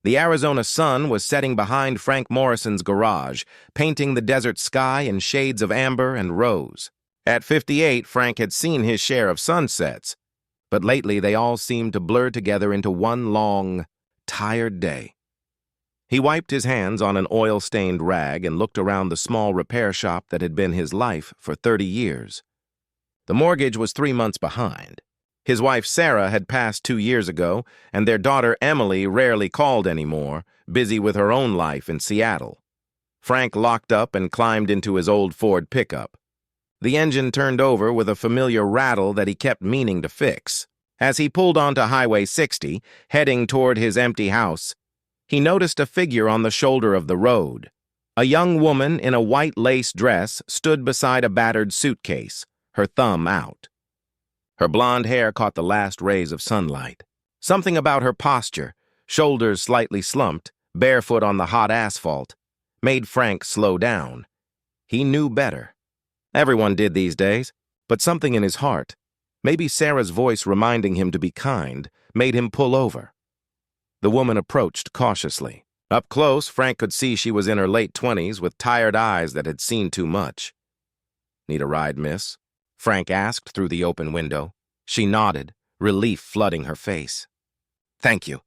The Arizona sun was setting behind Frank Morrison's garage, painting the desert sky in shades of amber and rose. At 58, Frank had seen his share of sunsets, but lately they all seemed to blur together into one long, tired day. He wiped his hands on an oil-stained rag and looked around the small repair shop that had been his life for 30 years. The mortgage was 3 months behind. His wife Sarah had passed 2 years ago, and their daughter Emily rarely called anymore, busy with her own life in Seattle. Frank locked up and climbed into his old Ford pickup. The engine turned over with a familiar rattle that he kept meaning to fix. As he pulled onto Highway 60, heading toward his empty house, he noticed a figure on the shoulder of the road. A young woman in a white lace dress stood beside a battered suitcase, her thumb out. Her blonde hair caught the last rays of sunlight. Something about her posture, shoulders slightly slumped, barefoot on the hot asphalt, made Frank slow down. He knew better. Everyone did these days, but something in his heart, maybe Sarah's voice reminding him to be kind, made him pull over. The woman approached cautiously. Up close, Frank could see she was in her late 20s with tired eyes that had seen too much. "Need a ride, miss?" Frank asked through the open window. She nodded, relief flooding her face. "Thank you.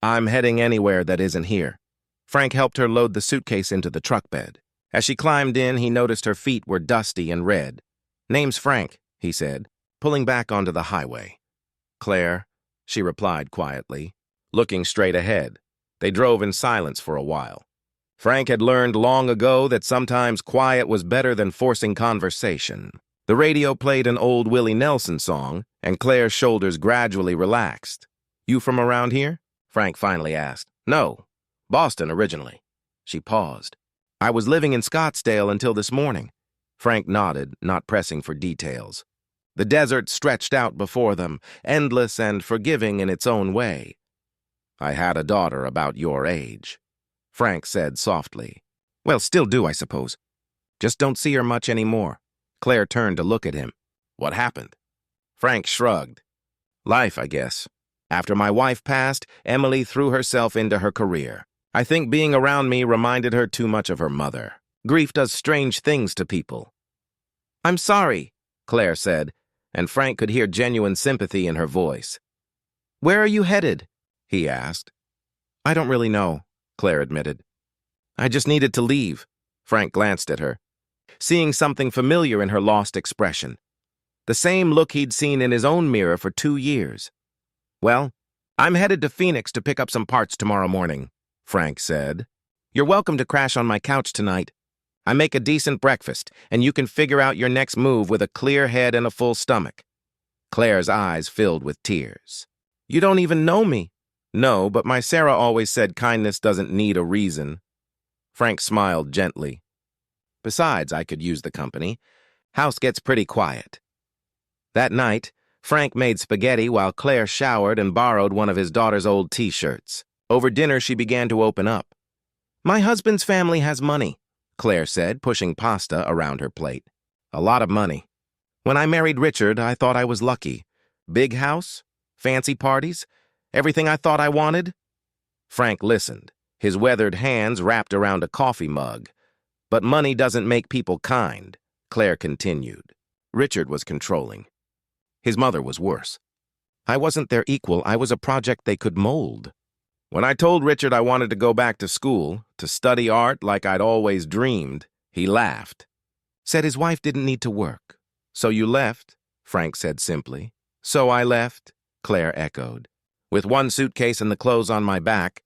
I'm heading anywhere that isn't here." Frank helped her load the suitcase into the truck bed. As she climbed in, he noticed her feet were dusty and red. "Name's Frank," he said, pulling back onto the highway. "Claire," she replied quietly, looking straight ahead. They drove in silence for a while. Frank had learned long ago that sometimes quiet was better than forcing conversation. The radio played an old Willie Nelson song, and Claire's shoulders gradually relaxed. "You from around here?" Frank finally asked. "No, Boston originally." She paused. "I was living in Scottsdale until this morning." Frank nodded, not pressing for details. The desert stretched out before them, endless and forgiving in its own way. "I had a daughter about your age," Frank said softly. "Well, still do, I suppose. Just don't see her much anymore." Claire turned to look at him. "What happened?" Frank shrugged. "Life, I guess. After my wife passed, Emily threw herself into her career. I think being around me reminded her too much of her mother. Grief does strange things to people." "I'm sorry," Claire said, and Frank could hear genuine sympathy in her voice. "Where are you headed?" he asked. "I don't really know," Claire admitted. "I just needed to leave." Frank glanced at her, seeing something familiar in her lost expression. The same look he'd seen in his own mirror for 2 years. "Well, I'm headed to Phoenix to pick up some parts tomorrow morning," Frank said. "You're welcome to crash on my couch tonight. I make a decent breakfast, and you can figure out your next move with a clear head and a full stomach." Claire's eyes filled with tears. "You don't even know me." "No, but my Sarah always said kindness doesn't need a reason." Frank smiled gently. "Besides, I could use the company. House gets pretty quiet." That night, Frank made spaghetti while Claire showered and borrowed one of his daughter's old t-shirts. Over dinner, she began to open up. "My husband's family has money," Claire said, pushing pasta around her plate. "A lot of money. When I married Richard, I thought I was lucky. Big house, fancy parties, everything I thought I wanted." Frank listened, his weathered hands wrapped around a coffee mug. "But money doesn't make people kind," Claire continued. "Richard was controlling. His mother was worse. I wasn't their equal. I was a project they could mold. When I told Richard I wanted to go back to school, to study art like I'd always dreamed, he laughed. Said his wife didn't need to work. So you left, Frank said simply. So I left, Claire echoed. With one suitcase and the clothes on my back.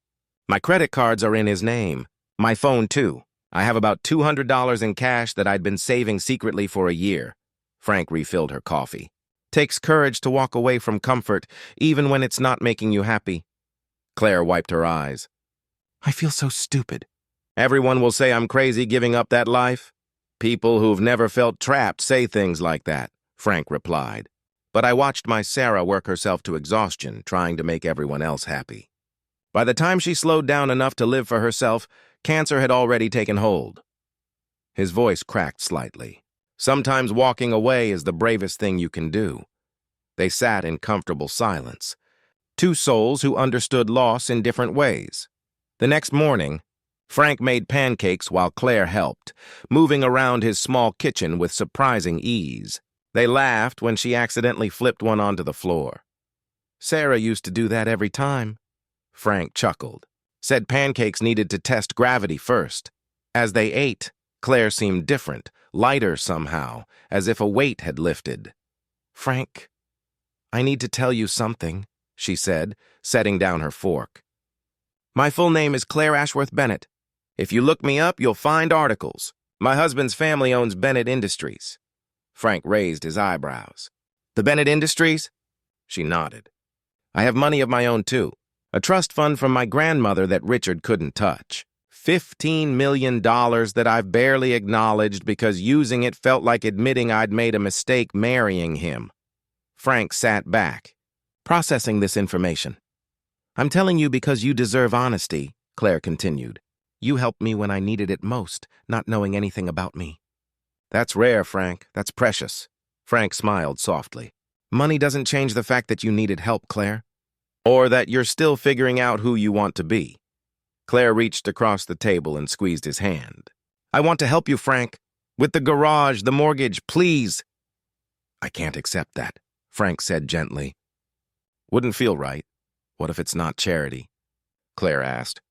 My credit cards are in his name. My phone, too. I have about $200 in cash that I'd been saving secretly for a year. Frank refilled her coffee. Takes courage to walk away from comfort, even when it's not making you happy. Claire wiped her eyes. I feel so stupid. Everyone will say I'm crazy giving up that life. People who've never felt trapped say things like that, Frank replied. But I watched my Sarah work herself to exhaustion, trying to make everyone else happy. By the time she slowed down enough to live for herself, cancer had already taken hold. His voice cracked slightly. Sometimes walking away is the bravest thing you can do. They sat in comfortable silence. Two souls who understood loss in different ways. The next morning, Frank made pancakes while Claire helped, moving around his small kitchen with surprising ease. They laughed when she accidentally flipped one onto the floor. "Sarah used to do that every time." Frank chuckled, said pancakes needed to test gravity first. As they ate, Claire seemed different, lighter somehow, as if a weight had lifted. "Frank, I need to tell you something," she said, setting down her fork. "My full name is Claire Ashworth Bennett. If you look me up, you'll find articles. My husband's family owns Bennett Industries." Frank raised his eyebrows. "The Bennett Industries?" She nodded. "I have money of my own, too. A trust fund from my grandmother that Richard couldn't touch. $15 million that I've barely acknowledged because using it felt like admitting I'd made a mistake marrying him." Frank sat back, processing this information. "I'm telling you because you deserve honesty," Claire continued. "You helped me when I needed it most, not knowing anything about me." "That's rare, Frank. That's precious." Frank smiled softly. "Money doesn't change the fact that you needed help, Claire. Or that you're still figuring out who you want to be." Claire reached across the table and squeezed his hand. "I want to help you, Frank. With the garage, the mortgage, please." "I can't accept that," Frank said gently. "Wouldn't feel right. What if it's not charity?" Claire asked.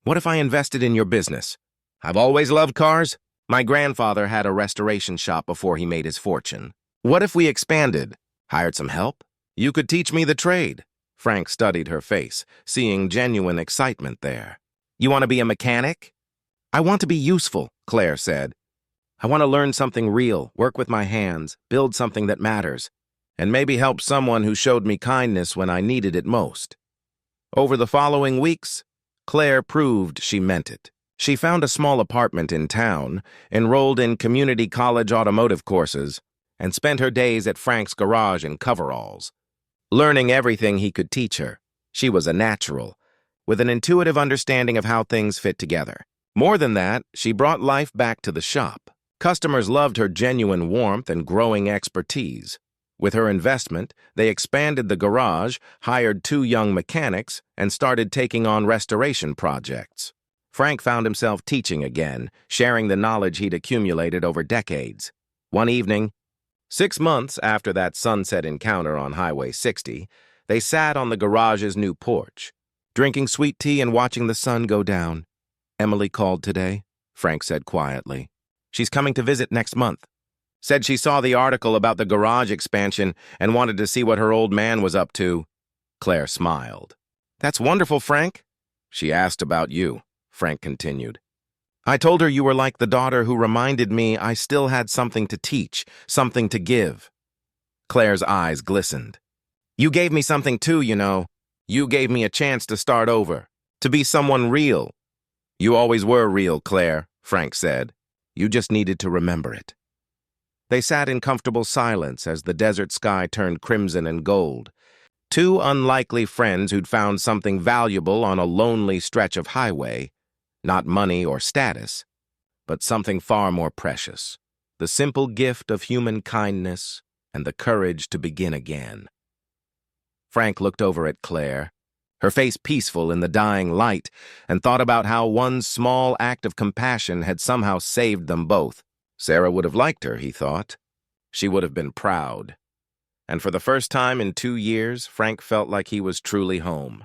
"What if I invested in your business? I've always loved cars. My grandfather had a restoration shop before he made his fortune. What if we expanded? Hired some help? You could teach me the trade." Frank studied her face, seeing genuine excitement there. "You want to be a mechanic?" "I want to be useful," Claire said. "I want to learn something real, work with my hands, build something that matters, and maybe help someone who showed me kindness when I needed it most." Over the following weeks, Claire proved she meant it. She found a small apartment in town, enrolled in community college automotive courses, and spent her days at Frank's garage in coveralls, learning everything he could teach her. She was a natural, with an intuitive understanding of how things fit together. More than that, she brought life back to the shop. Customers loved her genuine warmth and growing expertise. With her investment, they expanded the garage, hired 2 young mechanics, and started taking on restoration projects. Frank found himself teaching again, sharing the knowledge he'd accumulated over decades. One evening, 6 months after that sunset encounter on Highway 60, they sat on the garage's new porch, drinking sweet tea and watching the sun go down. "Emily called today," Frank said quietly. "She's coming to visit next month. Said she saw the article about the garage expansion and wanted to see what her old man was up to." Claire smiled. "That's wonderful, Frank." "She asked about you," Frank continued. "I told her you were like the daughter who reminded me I still had something to teach, something to give." Claire's eyes glistened. "You gave me something too, you know. You gave me a chance to start over, to be someone real." "You always were real, Claire," Frank said. "You just needed to remember it." They sat in comfortable silence as the desert sky turned crimson and gold. 2 unlikely friends who'd found something valuable on a lonely stretch of highway. Not money or status, but something far more precious. The simple gift of human kindness and the courage to begin again. Frank looked over at Claire, her face peaceful in the dying light, and thought about how one small act of compassion had somehow saved them both. Sarah would have liked her, he thought. She would have been proud. And for the first time in 2 years, Frank felt like he was truly home.